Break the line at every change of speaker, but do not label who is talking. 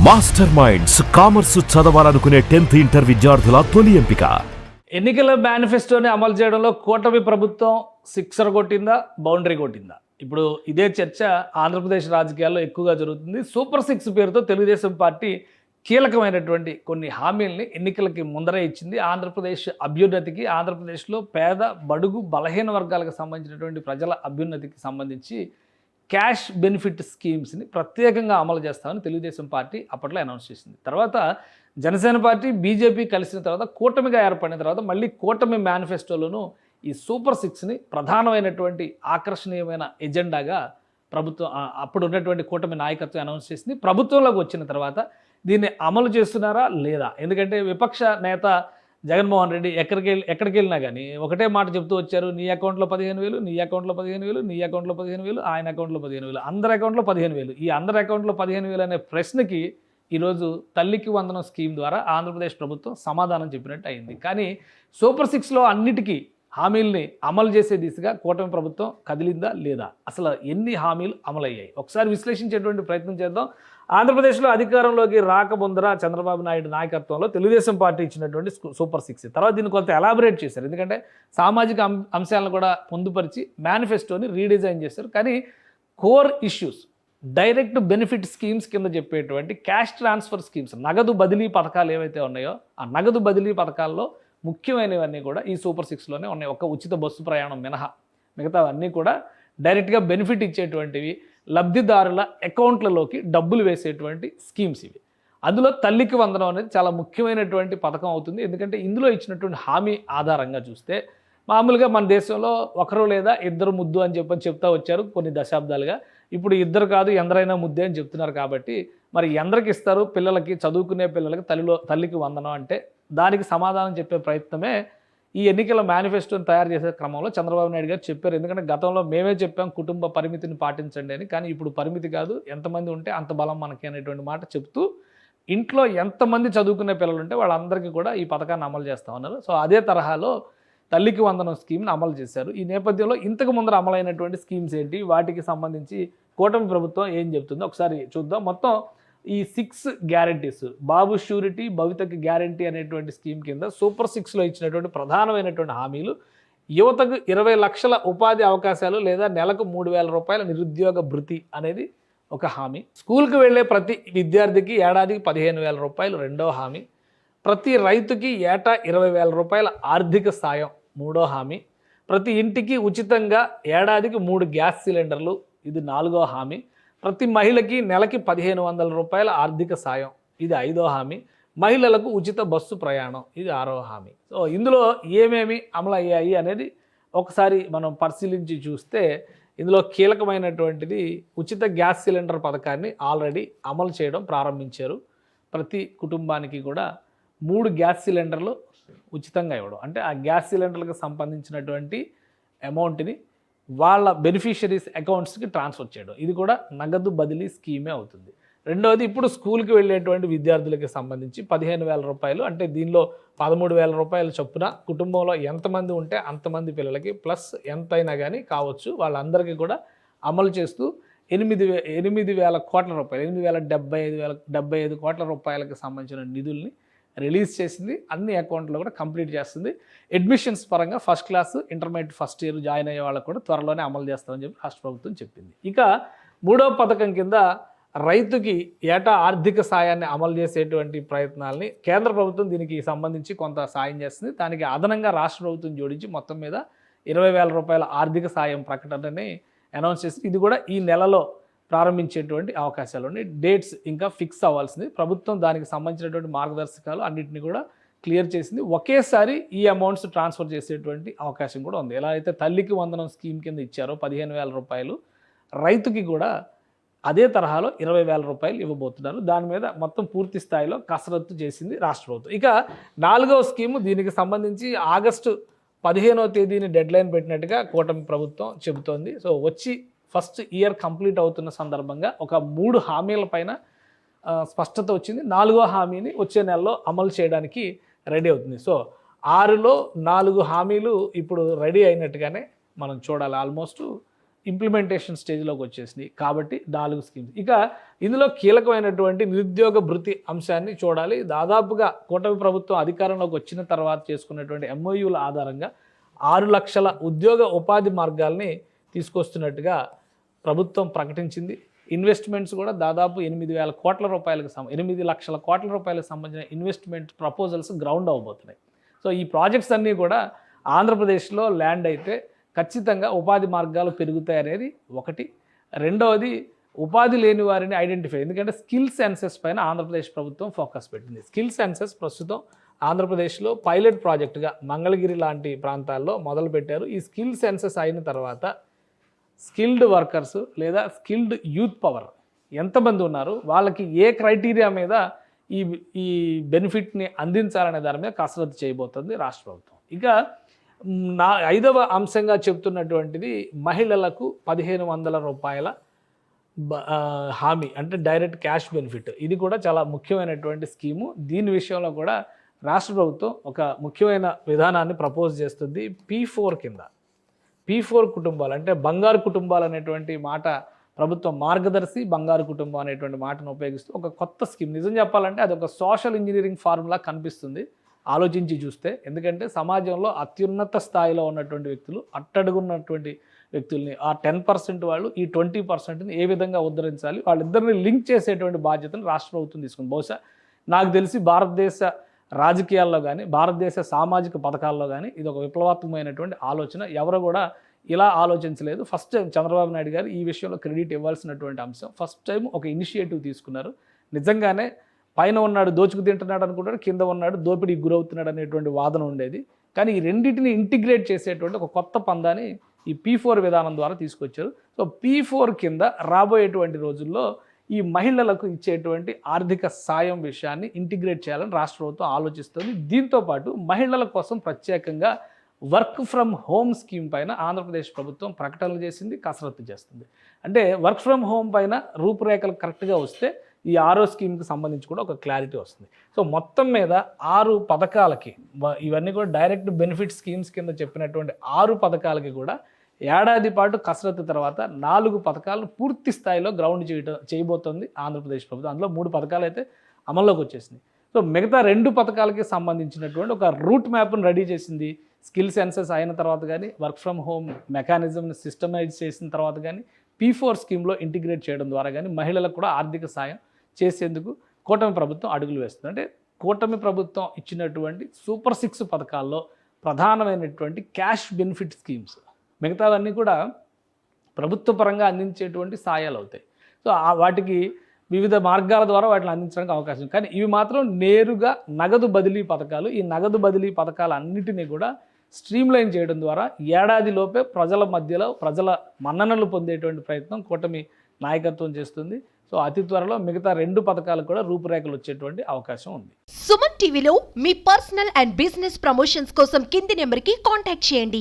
Master minds commerce చదవాలనుకునే 10th inter విద్యార్థుల తొలి ఎంపిక.
ఎన్నికల మేనిఫెస్టోని అమలు చేయడంలో కూటమి ప్రభుత్వం సిక్సర్ కొట్టిందా, బౌండరీ కొట్టిందా? ఇప్పుడు ఇదే చర్చ ఆంధ్రప్రదేశ్ రాజకీయాల్లో ఎక్కువగా జరుగుతుంది. సూపర్ సిక్స్ పేరుతో తెలుగుదేశం పార్టీ కీలకమైనటువంటి కొన్ని హామీల్ని ఎన్నికలకి ముందరే ఇచ్చింది. ఆంధ్రప్రదేశ్ అభ్యున్నతికి, ఆంధ్రప్రదేశ్లో పేద, బడుగు, బలహీన వర్గాలకు సంబంధించినటువంటి ప్రజల అభ్యున్నతికి సంబంధించి క్యాష్ బెనిఫిట్ స్కీమ్స్ని ప్రత్యేకంగా అమలు చేస్తామని తెలుగుదేశం పార్టీ అప్పట్లో అనౌన్స్ చేసింది. తర్వాత జనసేన పార్టీ, బీజేపీ కలిసిన తర్వాత కూటమిగా ఏర్పడిన తర్వాత మళ్ళీ కూటమి మేనిఫెస్టోలోనూ ఈ సూపర్ సిక్స్ని ప్రధానమైనటువంటి ఆకర్షణీయమైన ఎజెండాగా ప్రభుత్వం అప్పుడు ఉన్నటువంటి కూటమి నాయకత్వం అనౌన్స్ చేసింది. ప్రభుత్వంలోకి వచ్చిన తర్వాత దీన్ని అమలు చేస్తున్నారా లేదా? ఎందుకంటే విపక్ష నేత జగన్మోహన్ రెడ్డి ఎక్కడికి వెళ్ళినా కానీ ఒకటే మాట చెప్తూ వచ్చారు. నీ అకౌంట్లో 15,000, నీ అకౌంట్లో 15,000, నీ అకౌంట్లో 15,000, ఆయన అకౌంట్లో 15,000, అందరి అకౌంట్లో 15,000. ఈ అందరి అకౌంట్లో 15,000 అనే ప్రశ్నకి ఈరోజు తల్లికి వందనం స్కీమ్ ద్వారా ఆంధ్రప్రదేశ్ ప్రభుత్వం సమాధానం చెప్పినట్టు అయింది. కానీ సూపర్ సిక్స్లో అన్నిటికీ హామీల్ని అమలు చేసే దిశగా కూటమి ప్రభుత్వం కదిలిందా లేదా? అసలు ఎన్ని హామీలు అమలయ్యాయి? ఒకసారి విశ్లేషించేటువంటి ప్రయత్నం చేద్దాం. ఆంధ్రప్రదేశ్లో అధికారంలోకి రాకముందర చంద్రబాబు నాయుడు నాయకత్వంలో తెలుగుదేశం పార్టీ ఇచ్చినటువంటి సూపర్ సిక్స్, తర్వాత దీన్ని కొంత ఎలాబరేట్ చేశారు. ఎందుకంటే సామాజిక అంశాలను కూడా పొందుపరిచి మేనిఫెస్టోని రీడిజైన్ చేశారు. కానీ core issues, direct benefit schemes కింద చెప్పేటువంటి క్యాష్ ట్రాన్స్ఫర్ స్కీమ్స్, నగదు బదిలీ పథకాలు ఏవైతే ఉన్నాయో ఆ నగదు బదిలీ పథకాల్లో ముఖ్యమైనవన్నీ కూడా ఈ సూపర్ సిక్స్లోనే ఉన్నాయి. ఒక ఉచిత బస్సు ప్రయాణం మినహా మిగతావన్నీ కూడా డైరెక్ట్గా బెనిఫిట్ ఇచ్చేటువంటివి, లబ్ధిదారుల అకౌంట్లలోకి డబ్బులు వేసేటువంటి స్కీమ్స్ ఇవి. అందులో తల్లికి వందనం అనేది చాలా ముఖ్యమైనటువంటి పథకం అవుతుంది. ఎందుకంటే ఇందులో ఇచ్చినటువంటి హామీ ఆధారంగా చూస్తే మామూలుగా మన దేశంలో ఒకరు లేదా ఇద్దరు ముద్దు అని చెప్తా వచ్చారు కొన్ని దశాబ్దాలుగా. ఇప్పుడు ఇద్దరు కాదు ఎందరైనా ముద్దే అని చెప్తున్నారు. కాబట్టి మరి ఎందరికి ఇస్తారు? పిల్లలకి, చదువుకునే పిల్లలకి తల్లికి వందనం అంటే దానికి సమాధానం చెప్పే ప్రయత్నమే ఈ ఎన్నికల మేనిఫెస్టోని తయారు చేసే క్రమంలో చంద్రబాబు నాయుడు గారు చెప్పారు. ఎందుకంటే గతంలో మేమే చెప్పాం కుటుంబ పరిమితిని పాటించండి అని, కానీ ఇప్పుడు పరిమితి కాదు, ఎంతమంది ఉంటే అంత బలం మనకి అనేటువంటి మాట చెప్తూ ఇంట్లో ఎంతమంది చదువుకునే పిల్లలు ఉంటే వాళ్ళందరికీ కూడా ఈ పథకాన్ని అమలు చేస్తామన్నారు. సో అదే తరహాలో తల్లికి వందనం స్కీమ్ని అమలు చేశారు. ఈ నేపథ్యంలో ఇంతకు ముందర అమలైనటువంటి స్కీమ్స్ ఏంటి, వాటికి సంబంధించి కూటమి ప్రభుత్వం ఏం చెప్తుందో ఒకసారి చూద్దాం. మొత్తం ఈ 6 గ్యారంటీస్, బాబు షూరిటీ, భవితకి గ్యారంటీ అనేటువంటి స్కీమ్ కింద సూపర్ సిక్స్లో ఇచ్చినటువంటి ప్రధానమైనటువంటి హామీలు: యువతకు 20 లక్షల ఉపాధి అవకాశాలు లేదా నెలకు 3,000 రూపాయల నిరుద్యోగ భృతి అనేది ఒక హామీ. స్కూల్కి వెళ్ళే ప్రతి విద్యార్థికి ఏడాదికి 15,000 రూపాయలు రెండో హామీ. ప్రతి రైతుకి ఏటా 20,000 రూపాయల ఆర్థిక సాయం మూడో హామీ. ప్రతి ఇంటికి ఉచితంగా ఏడాదికి 3 గ్యాస్ సిలిండర్లు ఇది నాలుగో హామీ. ప్రతి మహిళకి నెలకి 1,500 రూపాయల ఆర్థిక సాయం ఇది ఐదో హామీ. మహిళలకు ఉచిత బస్సు ప్రయాణం ఇది ఆరో హామీ. సో ఇందులో ఏమేమి అమలు అయ్యాయి అనేది ఒకసారి మనం పరిశీలించి చూస్తే ఇందులో కీలకమైనటువంటిది ఉచిత గ్యాస్ సిలిండర్ పథకాన్ని ఆల్రెడీ అమలు చేయడం ప్రారంభించారు. ప్రతి కుటుంబానికి కూడా 3 గ్యాస్ సిలిండర్లు ఉచితంగా ఇవ్వడం, అంటే ఆ గ్యాస్ సిలిండర్లకు సంబంధించినటువంటి అమౌంట్ని వాళ్ళ బెనిఫిషరీస్ అకౌంట్స్కి ట్రాన్స్ఫర్ చేయడం, ఇది కూడా నగదు బదిలీ స్కీమే అవుతుంది. రెండవది, ఇప్పుడు స్కూల్కి వెళ్ళేటువంటి విద్యార్థులకి సంబంధించి 15,000 రూపాయలు, అంటే దీనిలో 13,000 రూపాయల చొప్పున కుటుంబంలో ఎంతమంది ఉంటే అంతమంది పిల్లలకి ప్లస్ ఎంతైనా కానీ కావచ్చు వాళ్ళందరికీ కూడా అమలు చేస్తూ 8,000 కోట్ల రూపాయలు, 8,075 కోట్ల రూపాయలకు సంబంధించిన నిధుల్ని రిలీజ్ చేసింది. అన్ని అకౌంట్లో కూడా కంప్లీట్ చేస్తుంది. అడ్మిషన్స్ పరంగా first class, intermediate first year join అయ్యే వాళ్ళకు కూడా త్వరలోనే అమలు చేస్తామని చెప్పి రాష్ట్ర ప్రభుత్వం చెప్పింది. ఇక మూడవ పథకం కింద రైతుకి ఏటా ఆర్థిక సాయాన్ని అమలు చేసేటువంటి ప్రయత్నాలని కేంద్ర ప్రభుత్వం దీనికి సంబంధించి కొంత సాయం చేస్తుంది. దానికి అదనంగా రాష్ట్ర ప్రభుత్వం జోడించి మొత్తం మీద 20,000 రూపాయల ఆర్థిక సాయం ప్రకటనని అనౌన్స్ చేసింది. ఇది కూడా ఈ నెలలో ప్రారంభించేటువంటి అవకాశాలు ఉన్నాయి. డేట్స్ ఇంకా ఫిక్స్ అవ్వాల్సింది. ప్రభుత్వం దానికి సంబంధించినటువంటి మార్గదర్శకాలు అన్నింటినీ కూడా క్లియర్ చేసింది. ఒకేసారి ఈ అమౌంట్స్ ట్రాన్స్ఫర్ చేసేటువంటి అవకాశం కూడా ఉంది. ఎలా అయితే తల్లికి వందనం స్కీమ్ కింద ఇచ్చారో 15,000 రూపాయలు, రైతుకి కూడా అదే తరహాలో 20,000 రూపాయలు ఇవ్వబోతున్నారు. దాని మీద మొత్తం పూర్తి స్థాయిలో కసరత్తు చేసింది రాష్ట్ర ప్రభుత్వం. ఇక 4వ స్కీము, దీనికి సంబంధించి ఆగస్టు 15వ తేదీని డెడ్లైన్ పెట్టినట్టుగా కూటమి ప్రభుత్వం చెబుతోంది. సో వచ్చి ఫస్ట్ ఇయర్ కంప్లీట్ అవుతున్న సందర్భంగా ఒక 3 హామీల పైన స్పష్టత వచ్చింది. 4వ హామీని వచ్చే నెలలో అమలు చేయడానికి రెడీ అవుతుంది. సో 6లో 4 హామీలు ఇప్పుడు రెడీ అయినట్టుగానే మనం చూడాలి. ఆల్మోస్ట్ ఇంప్లిమెంటేషన్ స్టేజ్లోకి వచ్చేసినాయి. కాబట్టి 4 స్కీమ్స్. ఇక ఇందులో కీలకమైనటువంటి నిరుద్యోగ భృతి అంశాన్ని చూడాలి. దాదాపుగా కూటమి ప్రభుత్వం అధికారంలోకి వచ్చిన తర్వాత చేసుకున్నటువంటి MOUల ఆధారంగా 6 లక్షల ఉద్యోగ ఉపాధి మార్గాల్ని తీసుకొస్తున్నట్టుగా ప్రభుత్వం ప్రకటించింది. ఇన్వెస్ట్మెంట్స్ కూడా దాదాపు 8,000 కోట్ల రూపాయలకు 8 లక్షల కోట్ల రూపాయలకు సంబంధించిన ఇన్వెస్ట్మెంట్ ప్రపోజల్స్ గ్రౌండ్ అవ్వబోతున్నాయి. సో ఈ ప్రాజెక్ట్స్ అన్నీ కూడా ఆంధ్రప్రదేశ్లో ల్యాండ్ అయితే ఖచ్చితంగా ఉపాధి మార్గాలు పెరుగుతాయి అనేది ఒకటి. రెండవది ఉపాధి లేని వారిని ఐడెంటిఫై, ఎందుకంటే స్కిల్ సెన్సెస్ పైన ఆంధ్రప్రదేశ్ ప్రభుత్వం ఫోకస్ పెట్టింది. స్కిల్ సెన్సెస్ ప్రస్తుతం ఆంధ్రప్రదేశ్లో పైలట్ ప్రాజెక్టుగా మంగళగిరి లాంటి ప్రాంతాల్లో మొదలుపెట్టారు. ఈ స్కిల్ సెన్సెస్ అయిన తర్వాత స్కిల్డ్ వర్కర్స్ లేదా స్కిల్డ్ యూత్ పవర్ ఎంతమంది ఉన్నారు, వాళ్ళకి ఏ క్రైటీరియా మీద ఈ బెనిఫిట్ని అందించాలనే దాని మీద కసరత్తు చేయబోతుంది రాష్ట్ర ప్రభుత్వం. ఇక 5వ అంశంగా చెప్తున్నటువంటిది మహిళలకు 1,500 రూపాయల హామీ, అంటే డైరెక్ట్ క్యాష్ బెనిఫిట్. ఇది కూడా చాలా ముఖ్యమైనటువంటి స్కీము. దీని విషయంలో కూడా రాష్ట్ర ప్రభుత్వం ఒక ముఖ్యమైన విధానాన్ని ప్రపోజ్ చేస్తుంది. P4 కింద P4 కుటుంబాలు, అంటే బంగారు కుటుంబాలు అనేటువంటి మాట ప్రభుత్వం మార్గదర్శి బంగారు కుటుంబం అనేటువంటి మాటను ఉపయోగిస్తూ ఒక కొత్త స్కీమ్. నిజం చెప్పాలంటే అది ఒక సోషల్ ఇంజనీరింగ్ ఫార్ములా కనిపిస్తుంది ఆలోచించి చూస్తే. ఎందుకంటే సమాజంలో అత్యున్నత స్థాయిలో ఉన్నటువంటి వ్యక్తులు, అట్టడుగున్నటువంటి వ్యక్తుల్ని, ఆ 10% వాళ్ళు ఈ 20%ని ఏ విధంగా ఉద్ధరించాలి, వాళ్ళిద్దరిని లింక్ చేసేటువంటి బాధ్యతను రాష్ట్ర ప్రభుత్వం తీసుకుంది. బహుశా నాకు తెలిసి భారతదేశ రాజకీయాల్లో కానీ భారతదేశ సామాజిక పథకాల్లో కానీ ఇది ఒక విప్లవాత్మకమైనటువంటి ఆలోచన. ఎవరు కూడా ఇలా ఆలోచించలేదు. ఫస్ట్ టైం చంద్రబాబు నాయుడు గారు ఈ విషయంలో క్రెడిట్ ఇవ్వాల్సినటువంటి అంశం. ఫస్ట్ టైం ఒక ఇనిషియేటివ్ తీసుకున్నారు. నిజంగానే పైన ఉన్నాడు దోచుకు తింటున్నాడు అనుకుంటాడు, కింద ఉన్నాడు దోపిడీకి గురవుతున్నాడు అనేటువంటి వాదన ఉండేది. కానీ ఈ రెండింటిని ఇంటిగ్రేట్ చేసేటువంటి ఒక కొత్త పందాన్ని ఈ P4 విధానం ద్వారా తీసుకొచ్చారు. సో P4 కింద రాబోయేటువంటి రోజుల్లో ఈ మహిళలకు ఇచ్చేటువంటి ఆర్థిక సాయం విషయాన్ని ఇంటిగ్రేట్ చేయాలని రాష్ట్ర ప్రభుత్వం ఆలోచిస్తుంది. దీంతోపాటు మహిళల కోసం ప్రత్యేకంగా వర్క్ ఫ్రమ్ హోమ్ స్కీమ్ పైన ఆంధ్రప్రదేశ్ ప్రభుత్వం ప్రకటనలు చేసింది, కసరత్తు చేస్తుంది. అంటే వర్క్ ఫ్రమ్ హోమ్ పైన రూపురేఖలు కరెక్ట్గా వస్తే ఈ 6వ స్కీమ్కి సంబంధించి కూడా ఒక క్లారిటీ వస్తుంది. సో మొత్తం మీద 6 పథకాలకి, ఇవన్నీ కూడా డైరెక్ట్ బెనిఫిట్ స్కీమ్స్ కింద చెప్పినటువంటి 6 పథకాలకి కూడా ఏడాది పాటు కసరత్తు తర్వాత 4 పథకాలను పూర్తి స్థాయిలో గ్రౌండ్ చేయబోతోంది ఆంధ్రప్రదేశ్ ప్రభుత్వం. అందులో 3 పథకాలు అయితే అమల్లోకి వచ్చేసింది. సో మిగతా 2 పథకాలకి సంబంధించినటువంటి ఒక రూట్ మ్యాప్ను రెడీ చేసింది. స్కిల్ సెన్సెస్ అయిన తర్వాత కానీ, వర్క్ ఫ్రమ్ హోమ్ మెకానిజంని సిస్టమైజ్ చేసిన తర్వాత కానీ, P4 స్కీమ్లో ఇంటిగ్రేట్ చేయడం ద్వారా కానీ మహిళలకు కూడా ఆర్థిక సాయం చేసేందుకు కూటమి ప్రభుత్వం అడుగులు వేస్తుంది. అంటే కూటమి ప్రభుత్వం ఇచ్చినటువంటి సూపర్ 6 పథకాల్లో ప్రధానమైనటువంటి క్యాష్ బెనిఫిట్ స్కీమ్స్, మిగతావన్నీ కూడా ప్రభుత్వ పరంగా అందించేటువంటి సాయాలు అవుతాయి. సో వాటికి వివిధ మార్గాల ద్వారా వాటిని అందించడానికి అవకాశం. కానీ ఇవి మాత్రం నేరుగా నగదు బదిలీ పథకాలు. ఈ నగదు బదిలీ పథకాలన్నిటినీ కూడా స్ట్రీమ్లైన్ చేయడం ద్వారా ఏడాదిలోపే ప్రజల మధ్యలో ప్రజల మన్ననలు పొందేటువంటి ప్రయత్నం కూటమి నాయకత్వం చేస్తుంది. సో అతి త్వరలో మిగతా 2 పథకాలకు కూడా రూపురేఖలు వచ్చేటువంటి అవకాశం ఉంది.
సుమన్ టీవీలో మీ పర్సనల్ అండ్ బిజినెస్ ప్రమోషన్స్ కోసం కింది నెంబర్కి కాంటాక్ట్ చేయండి.